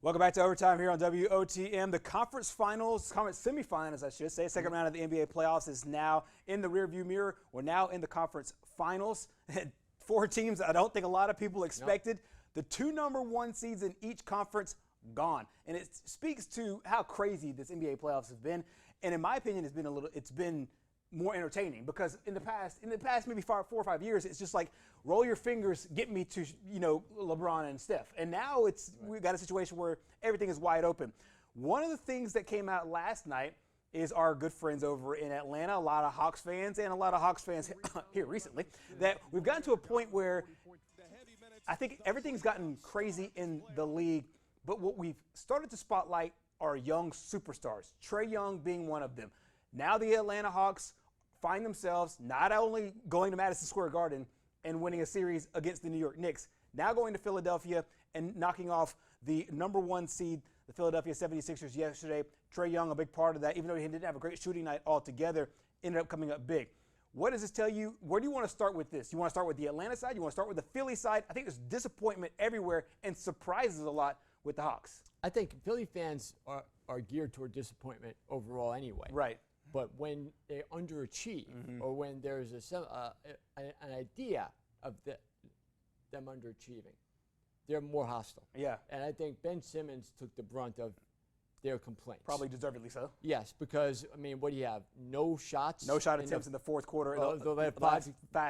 Welcome back to Overtime here on WOTM. The conference semifinals, I should say. Second round of the NBA playoffs is now in the rearview mirror. We're now in the conference finals. 4 teams I don't think a lot of people expected. Nope. The 2 number 1 seeds in each conference gone. And it speaks to how crazy this NBA playoffs have been. And in my opinion, it's been more entertaining because in the past maybe 4 or 5 years, it's just like roll your fingers, get me to LeBron and Steph. And now we've got a situation where everything is wide open. One of the things that came out last night is our good friends over in Atlanta, a lot of Hawks fans and a lot of Hawks fans here recently, that we've gotten to a point where I think everything's gotten crazy in the league, but what we've started to spotlight are young superstars, Trae Young being one of them. Now the Atlanta Hawks find themselves not only going to Madison Square Garden and winning a series against the New York Knicks, now going to Philadelphia and knocking off the number 1 seed, the Philadelphia 76ers yesterday. Trae Young, a big part of that, even though he didn't have a great shooting night altogether, ended up coming up big. What does this tell you? Where do you want to start with this? You want to start with the Atlanta side? You want to start with the Philly side? I think there's disappointment everywhere and surprises a lot with the Hawks. I think Philly fans are geared toward disappointment overall anyway. Right. But when they underachieve, or when there's an idea of them underachieving, they're more hostile. Yeah. And I think Ben Simmons took the brunt of their complaints. Probably deservedly so. Yes, because, I mean, what do you have? No shots? No shot attempts in the fourth quarter. They'll have five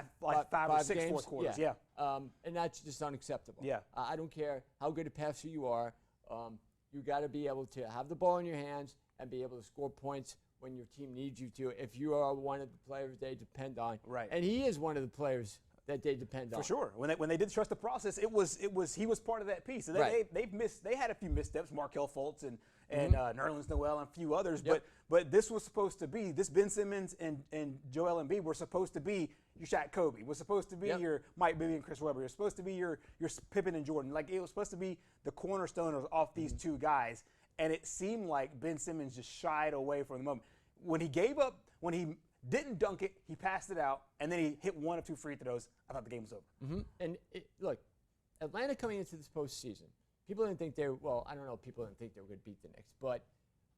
or six games? fourth quarters. Yeah. And that's just unacceptable. Yeah. I don't care how good a passer you are. You got to be able to have the ball in your hands and be able to score points when your team needs you to, if you are one of the players they depend on. Right. And he is one of the players that they depend on. For sure. When they did trust the process, he was part of that piece. And they had a few missteps, Markelle Fultz and Nerlens Noel and a few others, yep. but this was supposed to be, this Ben Simmons and Joel Embiid were supposed to be your Shaq Kobe, was supposed to be yep. your Mike Bibby and Chris Webber, you're supposed to be your Pippen and Jordan. Like, it was supposed to be the cornerstone off these 2 guys. And it seemed like Ben Simmons just shied away from the moment. When he gave up, when he didn't dunk it, he passed it out, and then he hit 1 of 2 free throws. I thought the game was over. And look, Atlanta coming into this postseason, people didn't think people didn't think they were going to beat the Knicks. But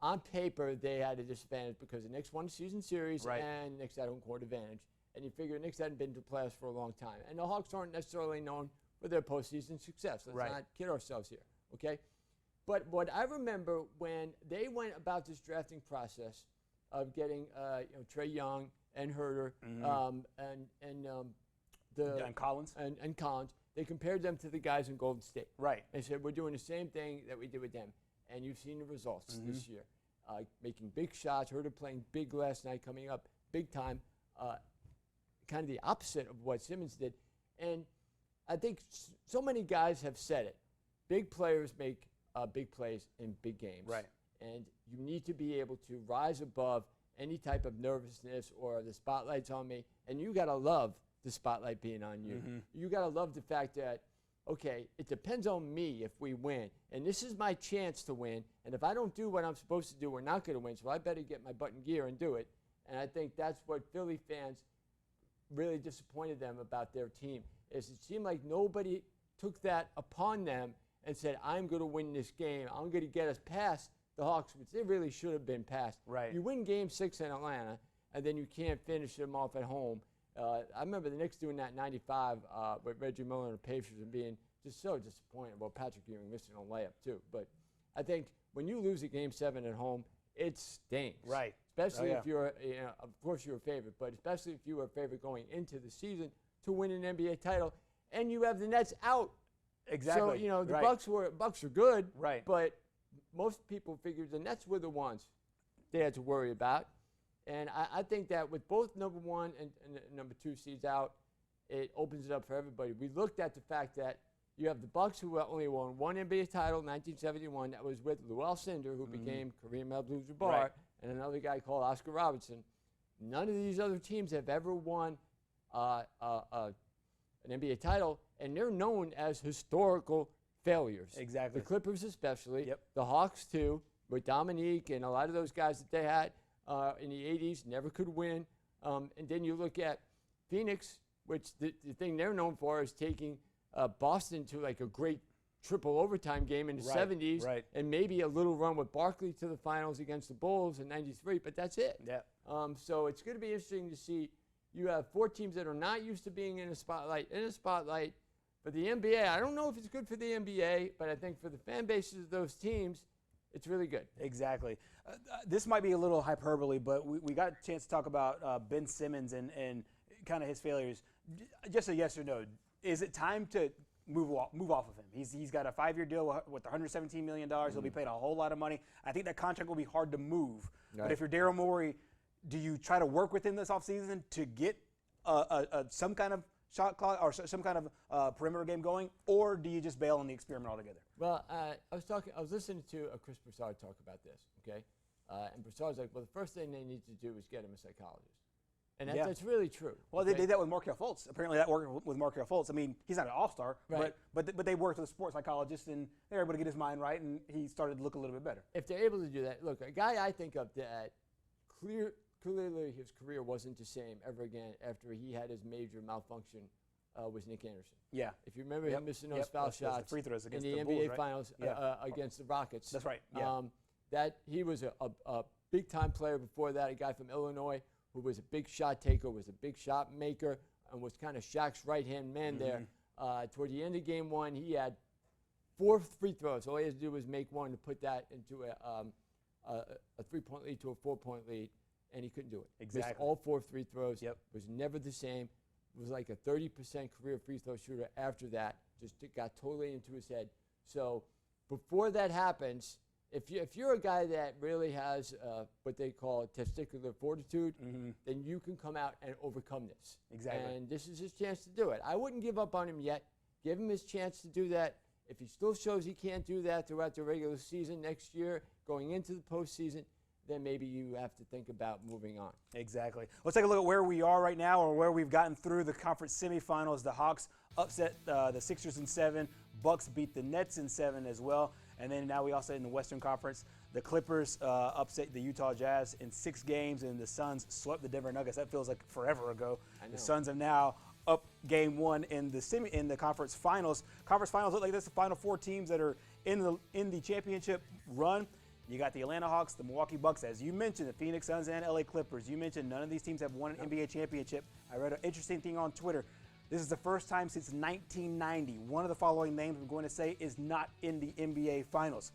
on paper, they had a disadvantage because the Knicks won the season series, right. and the Knicks had home court advantage. And you figure the Knicks hadn't been to the playoffs for a long time. And the Hawks aren't necessarily known for their postseason success. Let's right. not kid ourselves here, okay? But what I remember when they went about this drafting process of getting Trae Young and Herder and Collins and Collins, they compared them to the guys in Golden State. Right. They said, we're doing the same thing that we did with them. And you've seen the results this year. Making big shots, Herder playing big last night, coming up big time. Kind of the opposite of what Simmons did. And I think so many guys have said it. Big players make big plays in big games. Right. And you need to be able to rise above any type of nervousness or the spotlight's on me. And you got to love the spotlight being on you. You got to love the fact that, okay, it depends on me if we win. And this is my chance to win. And if I don't do what I'm supposed to do, we're not going to win. So I better get my butt in gear and do it. And I think that's what Philly fans really disappointed them about their team, is it seemed like nobody took that upon them and said, I'm going to win this game. I'm going to get us past the Hawks, which they really should have been past. Right. You win Game 6 in Atlanta, and then you can't finish them off at home. I remember the Knicks doing that in 95 with Reggie Miller and the Pacers and being just so disappointed. Well, Patrick Ewing missing a layup, too. But I think when you lose a Game 7 at home, it stings. Right. Especially if you're, of course you're a favorite, but especially if you were a favorite going into the season to win an NBA title, and you have the Nets out. Exactly. So, the Bucks are good. Right. But most people figured the Nets were the ones they had to worry about. And I think that with both number 1 and number 2 seeds out, it opens it up for everybody. We looked at the fact that you have the Bucks, who only won 1 NBA title in 1971. That was with Lou Alcindor, who became Kareem Abdul-Jabbar, right. and another guy called Oscar Robertson. None of these other teams have ever won an NBA title, and they're known as historical failures. Exactly. The Clippers especially. Yep. The Hawks too, with Dominique and a lot of those guys that they had in the 80s, never could win. And then you look at Phoenix, which the thing they're known for is taking Boston to like a great triple overtime game in the 70s, right. and maybe a little run with Barkley to the finals against the Bulls in '93, but that's it. Yeah. So it's going to be interesting to see. You have 4 teams that are not used to being in a spotlight. But the NBA, I don't know if it's good for the NBA, but I think for the fan bases of those teams, it's really good. Exactly. This might be a little hyperbole, but we got a chance to talk about Ben Simmons and kind of his failures. Just a yes or no. Is it time to move off of him? He's got a 5-year deal with $117 million. He'll be paid a whole lot of money. I think that contract will be hard to move. Right. But if you're Daryl Morey, do you try to work with him this offseason to get some kind of shot clock or some kind of perimeter game going, or do you just bail on the experiment altogether? Well, I was listening to Chris Broussard talk about this, okay? And Broussard's like, well, the first thing they need to do is get him a psychologist. And that's really true. Well, okay? They did that with Markelle Fultz. Apparently that worked with Markelle Fultz. I mean, he's not an all-star, right. but they worked with a sports psychologist, and they were able to get his mind right, and he started to look a little bit better. If they're able to do that, look, a guy I think of that clearly his career wasn't the same ever again after he had his major malfunction was Nick Anderson. Yeah. If you remember him missing those foul shots free throws in against the NBA Bulls, right? Finals against the Rockets. That's right. Yeah. That he was a big-time player before that, a guy from Illinois who was a big shot taker, was a big shot maker, and was kind of Shaq's right-hand man there. Toward the end of game 1, he had 4 free throws. All he had to do was make one to put that into a 3-point lead to a 4-point lead, and he couldn't do it. Exactly. Missed all 4 free throws. Yep. Was never the same. Was like a 30% career free throw shooter after that. Just got totally into his head. So before that happens, if you're a guy that really has what they call testicular fortitude, then you can come out and overcome this. Exactly. And this is his chance to do it. I wouldn't give up on him yet. Give him his chance to do that. If he still shows he can't do that throughout the regular season next year, going into the postseason, then maybe you have to think about moving on. Exactly. Let's take a look at where we are right now, or where we've gotten through the conference semifinals. The Hawks upset the Sixers in 7. Bucks beat the Nets in 7 as well. And then now we also in the Western Conference, the Clippers upset the Utah Jazz in 6 games, and the Suns swept the Denver Nuggets. That feels like forever ago. The Suns are now up game 1 in the conference finals. Conference finals look like this: the final 4 teams that are in the championship run. You got the Atlanta Hawks, the Milwaukee Bucks, as you mentioned, the Phoenix Suns and LA Clippers. You mentioned none of these teams have won an NBA championship. I read an interesting thing on Twitter. This is the first time since 1990. One of the following names I'm going to say is not in the NBA Finals: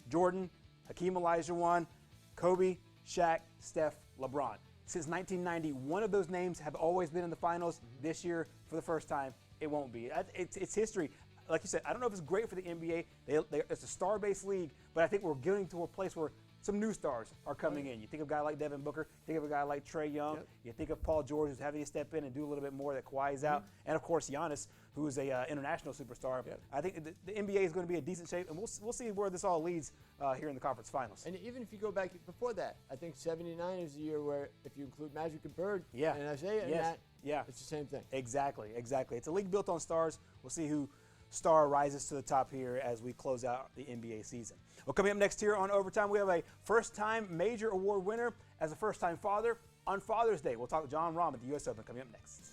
Jordan, Hakeem Olajuwon, Kobe, Shaq, Steph, LeBron. Since 1990, one of those names have always been in the finals. This year, for the first time, it won't be. It's history. Like you said, I don't know if it's great for the NBA. It's a star-based league, but I think we're getting to a place where some new stars are coming in. You think of a guy like Devin Booker, think of a guy like Trae Young, you think of Paul George, who's having to step in and do a little bit more that Kawhi's out, and of course Giannis, who is a international superstar. I think the NBA is going to be in decent shape, and we'll see where this all leads here in the conference finals. And even if you go back before that, I think '79 is the year where, if you include Magic and Bird and Isaiah in that, it's the same thing. Exactly. It's a league built on stars. We'll see who star rises to the top here as we close out the NBA season. Well, coming up next here on Overtime, we have a first-time major award winner as a first-time father on Father's Day. We'll talk to John Rahm at the U.S. Open coming up next.